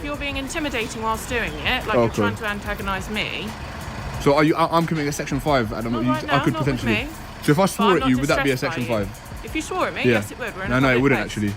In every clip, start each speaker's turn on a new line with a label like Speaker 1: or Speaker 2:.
Speaker 1: you're being intimidating whilst doing it, like you're trying to antagonise me.
Speaker 2: So I'm committing a section 5 at the moment. I could potentially. So if I swore at you, would that be a section 5?
Speaker 1: If you swore at me, yes it would.
Speaker 2: No, it wouldn't actually.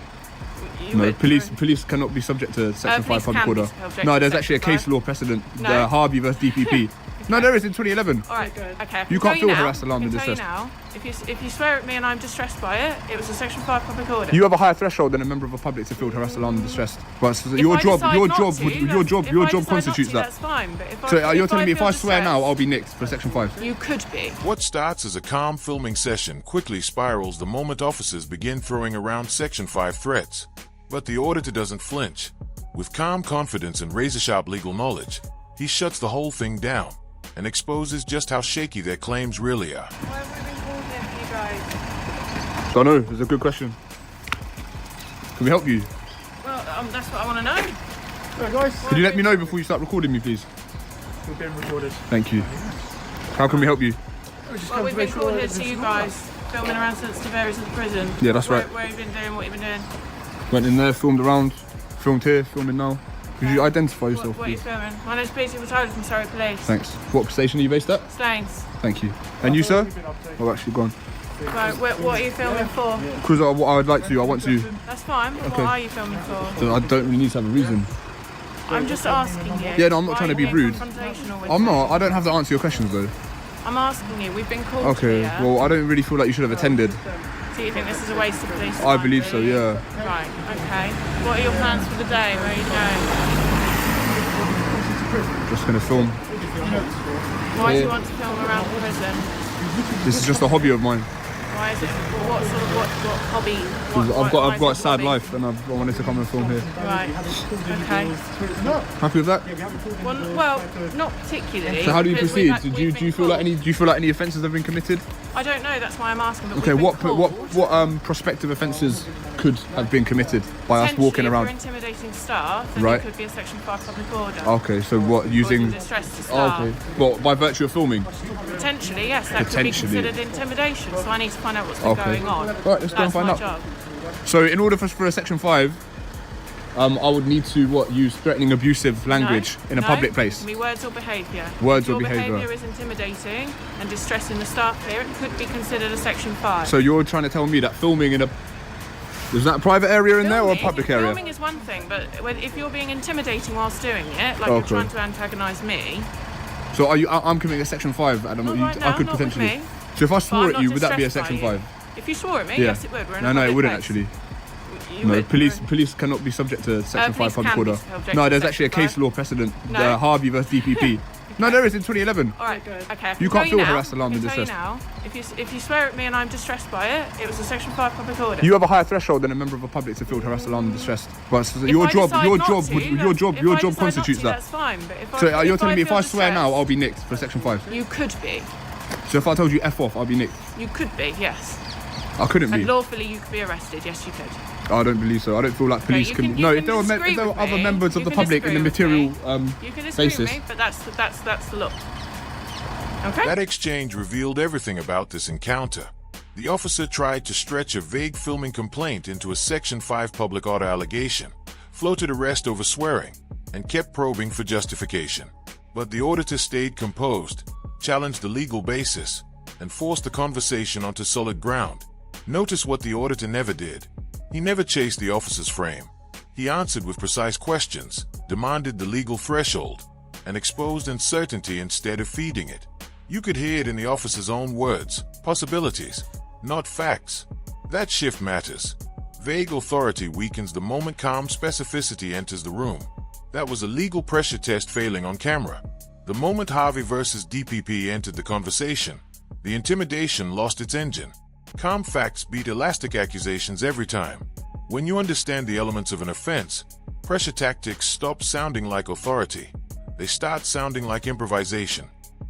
Speaker 2: No, police cannot be subject to section 5 public order. No, there's actually a case law precedent, the Harvey versus DPP. No, there is in 2011.
Speaker 1: All right, okay.
Speaker 2: You can't feel harassed, alarmed, and distressed.
Speaker 1: Now, if you swear at me and I'm distressed by it, it was a section 5 public order.
Speaker 2: You have a higher threshold than a member of the public to feel harassed, alarmed, and distressed. But your job constitutes that.
Speaker 1: That's fine. But if
Speaker 2: so you're telling me if I swear now, I'll be nicked for section 5?
Speaker 1: You could be.
Speaker 3: What starts as a calm filming session quickly spirals the moment officers begin throwing around section 5 threats. But the auditor doesn't flinch. With calm confidence and razor-sharp legal knowledge, he shuts the whole thing down and exposes just how shaky their claims really are.
Speaker 1: Why have we been called here for you guys?
Speaker 2: Don't know, it's a good question. Can we help you?
Speaker 1: Well, that's what I want to know.
Speaker 4: Right, guys.
Speaker 2: Could you let me know before you start recording me, please?
Speaker 4: We're being recorded.
Speaker 2: Thank you. How can we help you?
Speaker 1: Well, we've been called here to you guys, filming around sensitive areas of the prison.
Speaker 2: Yeah, that's right.
Speaker 1: Where have you been doing, what you've been doing?
Speaker 2: Went in there, filmed around, filmed here, filming now. Could you identify yourself,
Speaker 1: What are you
Speaker 2: please?
Speaker 1: filming? My name's Beatrice Retired from Surrey Police.
Speaker 2: Thanks. What station are you based at?
Speaker 1: Staines.
Speaker 2: Thank you. And you, sir? Oh, actually, gone.
Speaker 1: Right, what are you filming for?
Speaker 2: Because what I would like to, I want to.
Speaker 1: That's fine, but
Speaker 2: Okay.
Speaker 1: what are you filming for?
Speaker 2: So I don't really need to have a reason.
Speaker 1: I'm just asking you.
Speaker 2: Yeah, no, I'm not
Speaker 1: Why
Speaker 2: trying to
Speaker 1: are
Speaker 2: be
Speaker 1: you being
Speaker 2: rude.
Speaker 1: confrontational with
Speaker 2: I'm
Speaker 1: me?
Speaker 2: not. I don't have to answer your questions though.
Speaker 1: I'm asking you. We've been called
Speaker 2: Okay.
Speaker 1: here.
Speaker 2: Well, I don't really feel like you should have attended.
Speaker 1: Do you think this is a waste of police
Speaker 2: I
Speaker 1: time,
Speaker 2: believe so.
Speaker 1: really?
Speaker 2: Yeah.
Speaker 1: Right, okay. What are your plans for the day? Where are you going?
Speaker 2: Just gonna film.
Speaker 1: Why do you want to film around the prison?
Speaker 2: This is just a hobby of mine.
Speaker 1: Why is it? What sort of what hobby?
Speaker 2: 'Cause
Speaker 1: Why
Speaker 2: I've got a
Speaker 1: is it
Speaker 2: sad
Speaker 1: hobby?
Speaker 2: life, and I wanted to come and film here.
Speaker 1: Right. Okay.
Speaker 2: Happy with that?
Speaker 1: Well, not particularly.
Speaker 2: So how do you
Speaker 1: because
Speaker 2: proceed?
Speaker 1: we've
Speaker 2: Do
Speaker 1: had-
Speaker 2: you
Speaker 1: we've been
Speaker 2: feel like
Speaker 1: called.
Speaker 2: any offences have been committed?
Speaker 1: I don't know. That's why I'm asking. But
Speaker 2: Okay.
Speaker 1: we've been
Speaker 2: What
Speaker 1: called.
Speaker 2: prospective offences could have been committed by us walking
Speaker 1: Potentially,
Speaker 2: around?
Speaker 1: If you're intimidating staff, then
Speaker 2: Right.
Speaker 1: it could be a section 5 public order.
Speaker 2: Okay. So what using?
Speaker 1: Causing distress to
Speaker 2: Oh,
Speaker 1: staff.
Speaker 2: okay. Well, by virtue of filming.
Speaker 1: Potentially, yes, that
Speaker 2: Potentially.
Speaker 1: could be considered intimidation. So I need to find out what's been
Speaker 2: Okay.
Speaker 1: going on.
Speaker 2: Right, let's go and
Speaker 1: That's
Speaker 2: find
Speaker 1: my
Speaker 2: out.
Speaker 1: job.
Speaker 2: So in order for a section 5, I would need to use threatening, abusive language in a public place.
Speaker 1: It can be words or behaviour.
Speaker 2: Words
Speaker 1: if
Speaker 2: or
Speaker 1: your
Speaker 2: behaviour.
Speaker 1: behaviour is intimidating and distressing the staff here, it could be considered a section 5.
Speaker 2: So you're trying to tell me that filming in a is that a private area in there or a public area?
Speaker 1: Filming is one thing, but if you're being intimidating whilst doing it, like you're trying to antagonise me.
Speaker 2: So I'm committing a section 5 at the moment.
Speaker 1: Right now,
Speaker 2: I could
Speaker 1: not with
Speaker 2: potentially.
Speaker 1: me.
Speaker 2: So if I
Speaker 1: But
Speaker 2: swore
Speaker 1: I'm
Speaker 2: at
Speaker 1: not
Speaker 2: you, would that be a
Speaker 1: distressed
Speaker 2: section
Speaker 1: by you.
Speaker 2: 5?
Speaker 1: If you swore at me,
Speaker 2: Yeah.
Speaker 1: yes, it would. We're in a
Speaker 2: No, it
Speaker 1: public
Speaker 2: wouldn't
Speaker 1: place.
Speaker 2: actually.
Speaker 1: You
Speaker 2: No,
Speaker 1: would.
Speaker 2: police cannot be subject to section 5
Speaker 1: police
Speaker 2: public
Speaker 1: can be
Speaker 2: order.
Speaker 1: subject
Speaker 2: No,
Speaker 1: to
Speaker 2: there's actually a
Speaker 1: section
Speaker 2: case
Speaker 1: 5.
Speaker 2: law precedent,
Speaker 1: No.
Speaker 2: the Harvey versus DPP. No, there is in 2011.
Speaker 1: All right, okay.
Speaker 2: You can't feel harassed, alarmed, and
Speaker 1: I can tell
Speaker 2: distressed.
Speaker 1: you now, if you swear at me and I'm distressed by it, it was a section 5 public order.
Speaker 2: You have a higher threshold than a member of the public to feel harassed, alarmed, and distressed. But your
Speaker 1: If I
Speaker 2: job
Speaker 1: decide not to,
Speaker 2: your
Speaker 1: if I
Speaker 2: job
Speaker 1: decide
Speaker 2: constitutes
Speaker 1: not to,
Speaker 2: that.
Speaker 1: That's fine. But if
Speaker 2: So you're telling me if
Speaker 1: feel
Speaker 2: I swear now,
Speaker 1: distressed,
Speaker 2: I'll be nicked for section 5?
Speaker 1: you could be.
Speaker 2: So if I told you F off, I'll be nicked.
Speaker 1: You could be, yes.
Speaker 2: I couldn't
Speaker 1: And
Speaker 2: be.
Speaker 1: lawfully, you could be arrested. Yes, you could.
Speaker 2: I don't believe so. I don't feel like police
Speaker 1: you
Speaker 2: can.
Speaker 1: can-
Speaker 2: No,
Speaker 1: you
Speaker 2: if
Speaker 1: can
Speaker 2: there were
Speaker 1: disagree
Speaker 2: if there were
Speaker 1: with
Speaker 2: other
Speaker 1: me.
Speaker 2: members of
Speaker 1: You
Speaker 2: the
Speaker 1: can
Speaker 2: public in the
Speaker 1: disagree
Speaker 2: material
Speaker 1: with You can disagree
Speaker 2: basis.
Speaker 1: with me, but that's the law. Okay.
Speaker 3: That exchange revealed everything about this encounter. The officer tried to stretch a vague filming complaint into a Section 5 public order allegation, floated arrest over swearing, and kept probing for justification. But the auditor stayed composed, challenged the legal basis, and forced the conversation onto solid ground. Notice what the auditor never did. He never chased the officer's frame. He answered with precise questions, demanded the legal threshold, and exposed uncertainty instead of feeding it. You could hear it in the officer's own words, possibilities, not facts. That shift matters. Vague authority weakens the moment calm specificity enters the room. That was a legal pressure test failing on camera. The moment Harvey versus DPP entered the conversation, the intimidation lost its engine. Calm facts beat elastic accusations every time. When you understand the elements of an offense, pressure tactics stop sounding like authority. They start sounding like improvisation.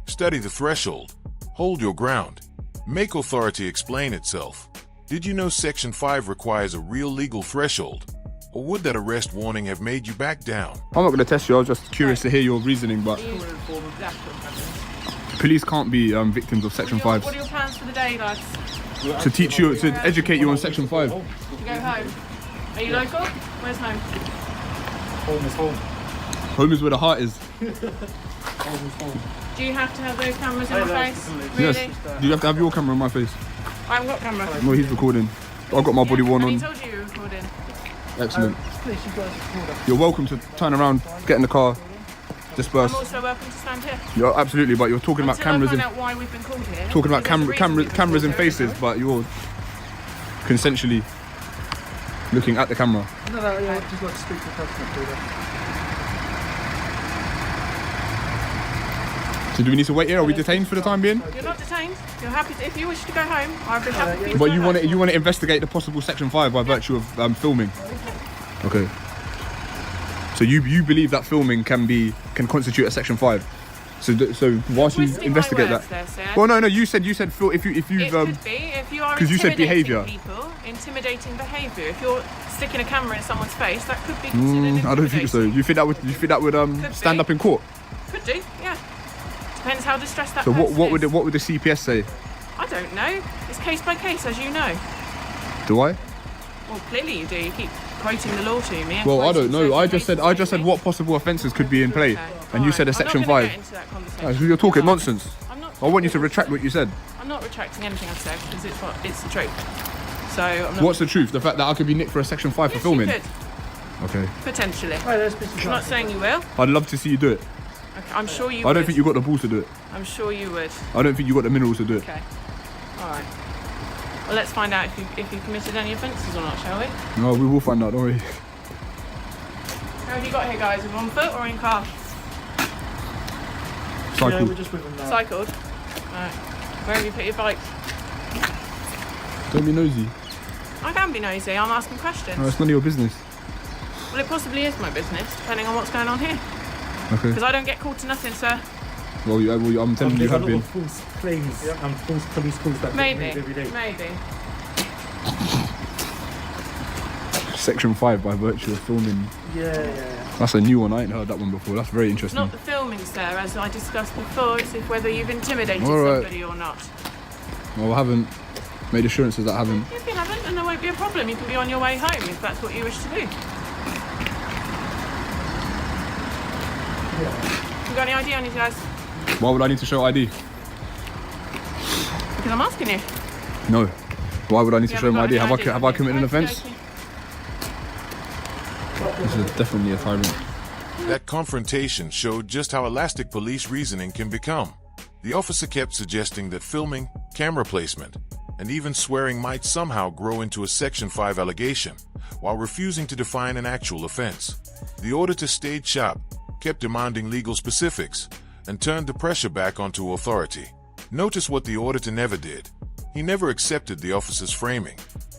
Speaker 3: Study the threshold. Hold your ground. Make authority explain itself. Did you know Section 5 requires a real legal threshold? Or would that arrest warning have made you back down?
Speaker 2: I'm not going to test you. I was just curious to hear your reasoning, but police can't be victims of Section 5.
Speaker 1: What are your plans for the day, lads?
Speaker 2: To teach you, to educate you on Section 5.
Speaker 1: To go home. Are you local? Where's home?
Speaker 4: Home is home.
Speaker 2: Home is where the heart is.
Speaker 1: Do you have to have those cameras in my face? Really?
Speaker 2: Yes. Do you have to have your camera in my face?
Speaker 1: I haven't got camera.
Speaker 2: No, he's recording. I've got my body worn
Speaker 1: And
Speaker 2: on.
Speaker 1: he told you you were recording.
Speaker 2: Excellent.
Speaker 4: Please, you guys record us.
Speaker 2: You're welcome to turn around, get in the car, disperse.
Speaker 1: I'm also welcome to stand here.
Speaker 2: You're absolutely, but you're talking about
Speaker 1: Until
Speaker 2: cameras
Speaker 1: I
Speaker 2: and
Speaker 1: find out why we've been called here.
Speaker 2: talking about
Speaker 1: because there's a reason we've been
Speaker 2: cameras
Speaker 1: called
Speaker 2: and
Speaker 1: here,
Speaker 2: faces,
Speaker 1: isn't
Speaker 2: but you're consensually looking at the camera.
Speaker 4: No, yeah, I'd just like to speak to the person that called us.
Speaker 2: So do we need to wait here? Are we detained for the time being?
Speaker 1: there? You're not detained. You're happy to, if you wish to go home, I'd be happy for you to
Speaker 2: But
Speaker 1: go
Speaker 2: you want
Speaker 1: home.
Speaker 2: to investigate the possible Section 5 by virtue of filming. Okay. So you believe that filming can constitute a Section 5. So whilst you
Speaker 1: Twisting my
Speaker 2: investigate
Speaker 1: words
Speaker 2: that.
Speaker 1: there, sir.
Speaker 2: Well, no, you said if you've
Speaker 1: It could be if you are
Speaker 2: 'cause you said behaviour.
Speaker 1: intimidating behaviour. If you're sticking a camera in someone's face, that could be considered intimidating.
Speaker 2: I don't think so. You think that would stand
Speaker 1: be.
Speaker 2: up in court?
Speaker 1: Could do, yeah. Depends how distressed that
Speaker 2: So
Speaker 1: person
Speaker 2: what would
Speaker 1: is.
Speaker 2: the CPS say?
Speaker 1: I don't know. It's case by case, as you know.
Speaker 2: Do I?
Speaker 1: Well, clearly you do. You keep quoting the law to me. and
Speaker 2: Well, I
Speaker 1: quoting
Speaker 2: don't know.
Speaker 1: certain
Speaker 2: I just said
Speaker 1: cases to me.
Speaker 2: what possible offences could be in play,
Speaker 1: Okay,
Speaker 2: and you
Speaker 1: alright.
Speaker 2: said a Section
Speaker 1: I'm not gonna
Speaker 2: 5.
Speaker 1: get into that
Speaker 2: Ah,
Speaker 1: conversation.
Speaker 2: so you're talking
Speaker 1: No,
Speaker 2: nonsense.
Speaker 1: I'm not.
Speaker 2: I want you to retract what you said.
Speaker 1: I'm not retracting anything I've said because it's the truth. So I'm not.
Speaker 2: What's the truth? The fact that I could be nicked for a Section 5 for
Speaker 1: Yes,
Speaker 2: filming?
Speaker 1: you could,
Speaker 2: Okay.
Speaker 1: potentially.
Speaker 4: Right, let's speak to the
Speaker 1: I'm not
Speaker 4: person.
Speaker 1: saying you will.
Speaker 2: I'd love to see you do it.
Speaker 1: Okay, I'm sure you
Speaker 2: I
Speaker 1: would.
Speaker 2: don't think you got the balls to do it.
Speaker 1: I'm sure you would.
Speaker 2: I don't think you got the minerals to do it.
Speaker 1: Okay. All right. Well, let's find out if you committed any offences or not, shall we?
Speaker 2: No, we will find out, don't worry.
Speaker 1: How have you got here, guys? On foot or in car?
Speaker 4: Yeah,
Speaker 2: Cycle.
Speaker 4: we're just with them now.
Speaker 1: Cycled. Right. Where have you put your bike?
Speaker 2: Don't be nosy.
Speaker 1: I can be nosy. I'm asking questions.
Speaker 2: No, it's none of your business.
Speaker 1: Well, it possibly is my business, depending on what's going on here.
Speaker 2: Okay.
Speaker 1: Because I don't get called to nothing, sir.
Speaker 2: Well, I'm telling you, you
Speaker 4: There's a
Speaker 2: have
Speaker 4: lot
Speaker 2: been.
Speaker 4: of false claims and false police calls that get
Speaker 1: Maybe.
Speaker 4: made every day.
Speaker 1: Maybe.
Speaker 2: Section 5 by virtue of filming.
Speaker 4: Yeah.
Speaker 2: That's a new one. I ain't heard that one before. That's very interesting.
Speaker 1: Not the filming, sir, as I discussed before. It's if whether you've intimidated
Speaker 2: All right.
Speaker 1: somebody or not.
Speaker 2: Well, I haven't made assurances that I haven't.
Speaker 1: If you haven't, then there won't be a problem. You can be on your way home if that's what you wish to do. You got any ID on you guys?
Speaker 2: Why would I need to show ID?
Speaker 1: Because I'm asking you.
Speaker 2: No. Why would I need to
Speaker 1: You
Speaker 2: show my
Speaker 1: haven't
Speaker 2: ID?
Speaker 1: got any
Speaker 2: Have I committed an
Speaker 1: Okey
Speaker 2: offence?
Speaker 1: dokey.
Speaker 2: This is definitely a tyrant.
Speaker 3: That confrontation showed just how elastic police reasoning can become. The officer kept suggesting that filming, camera placement, and even swearing might somehow grow into a Section 5 allegation, while refusing to define an actual offense. The auditor stayed sharp, kept demanding legal specifics, and turned the pressure back onto authority. Notice what the auditor never did. He never accepted the officer's framing.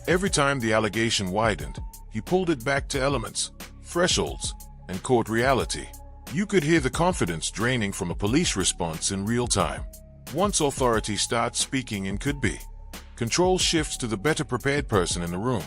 Speaker 3: Every time the allegation widened, he pulled it back to elements, thresholds, and court reality. You could hear the confidence draining from a police response in real time. Once authority starts speaking in could be, control shifts to the better prepared person in the room.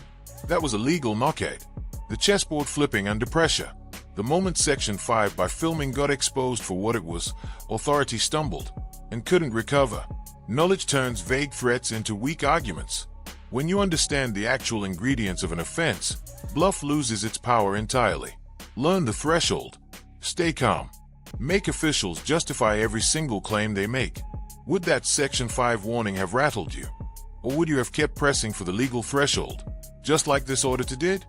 Speaker 3: That was a legal knockout. The chessboard flipping under pressure. The moment Section 5 by filming got exposed for what it was, authority stumbled and couldn't recover. Knowledge turns vague threats into weak arguments. When you understand the actual ingredients of an offense, bluff loses its power entirely. Learn the threshold. Stay calm. Make officials justify every single claim they make. Would that Section 5 warning have rattled you? Or would you have kept pressing for the legal threshold, just like this auditor did?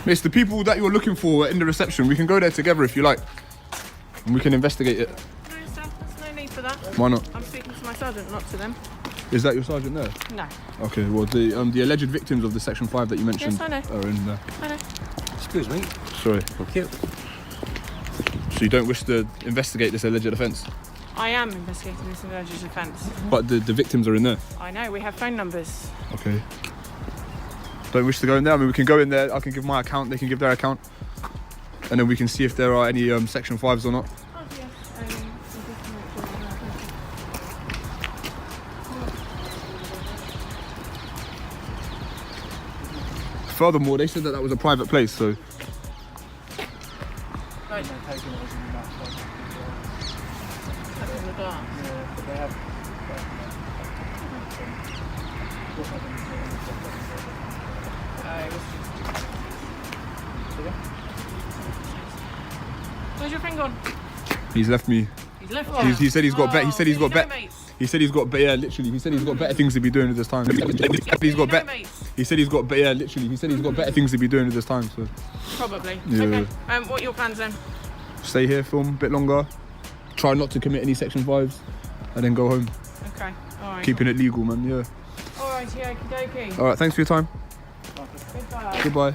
Speaker 2: It's the people that you're looking for in the reception. We can go there together if you like. And we can investigate it.
Speaker 1: No, sir, there's no need for that.
Speaker 2: Why not?
Speaker 1: I'm speaking to my sergeant, not to them.
Speaker 2: Is that your sergeant there?
Speaker 1: No.
Speaker 2: Okay, well, the alleged victims of the Section 5 that you mentioned
Speaker 1: Yes, I know.
Speaker 2: are in there.
Speaker 1: I know.
Speaker 5: Excuse me.
Speaker 2: Sorry.
Speaker 5: Thank you.
Speaker 2: So you don't wish to investigate this alleged offence?
Speaker 1: I am investigating this alleged offence.
Speaker 2: But the victims are in there?
Speaker 1: I know, we have phone numbers.
Speaker 2: Okay. Don't wish to go in there? I mean, we can go in there, I can give my account, they can give their account. And then we can see if there are any Section 5s or not.
Speaker 1: Oh, yes.
Speaker 2: Furthermore, they said that was a private place, so...
Speaker 1: Right. Open the glass. Where's your friend gone?
Speaker 2: He's left me.
Speaker 1: He's left you.
Speaker 2: He said he's got better. He said he's got
Speaker 1: no
Speaker 2: better.
Speaker 1: mates.
Speaker 2: He said he's got better. Yeah, literally. He said he's got better things to be doing with his time. He's got better. He said he's got better. Yeah, literally. He said he's got better things to be doing with his time. So
Speaker 1: Probably.
Speaker 2: Yeah.
Speaker 1: Okay. What are your plans then?
Speaker 2: stay here, film a bit longer. Try not to commit any Section 5s, and then go home.
Speaker 1: Okay. All right.
Speaker 2: Keeping it legal, man. Yeah.
Speaker 1: All right. Yeah. Okie
Speaker 2: All right. Thanks for your time.
Speaker 1: Goodbye.
Speaker 2: Goodbye.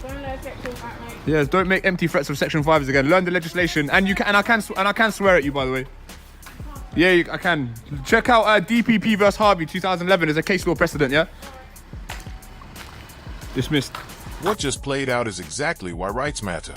Speaker 1: Don't let us get called back, mate.
Speaker 2: Yes, don't make empty threats of Section 5s again. Learn the legislation, and you can, and I can swear at you, by the way. Yeah, I can. Check out DPP vs Harvey 2011 as a case law precedent. Yeah. Dismissed.
Speaker 3: What just played out is exactly why rights matter.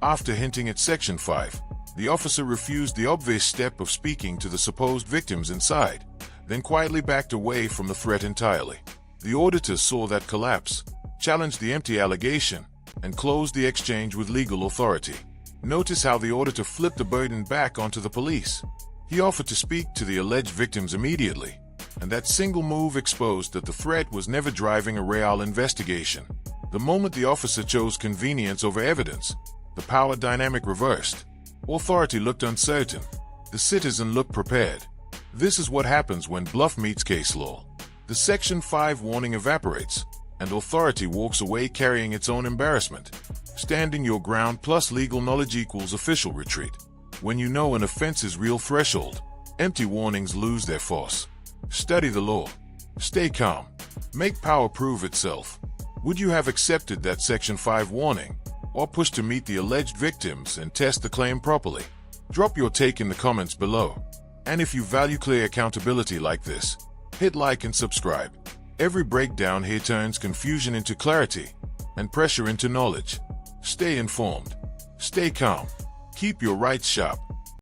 Speaker 3: After hinting at Section 5, the officer refused the obvious step of speaking to the supposed victims inside, then quietly backed away from the threat entirely. The auditor saw that collapse, challenged the empty allegation, and closed the exchange with legal authority. Notice how the auditor flipped the burden back onto the police. He offered to speak to the alleged victims immediately, and that single move exposed that the threat was never driving a real investigation. The moment the officer chose convenience over evidence, the power dynamic reversed. Authority looked uncertain. The citizen looked prepared. This is what happens when bluff meets case law. The Section 5 warning evaporates, and authority walks away carrying its own embarrassment. Standing your ground plus legal knowledge equals official retreat. When you know an offense's real threshold, empty warnings lose their force. Study the law. Stay calm. Make power prove itself. Would you have accepted that Section 5 warning, or pushed to meet the alleged victims and test the claim properly? Drop your take in the comments below. And if you value clear accountability like this, hit like and subscribe. Every breakdown here turns confusion into clarity, and pressure into knowledge. Stay informed. Stay calm. Keep your rights sharp.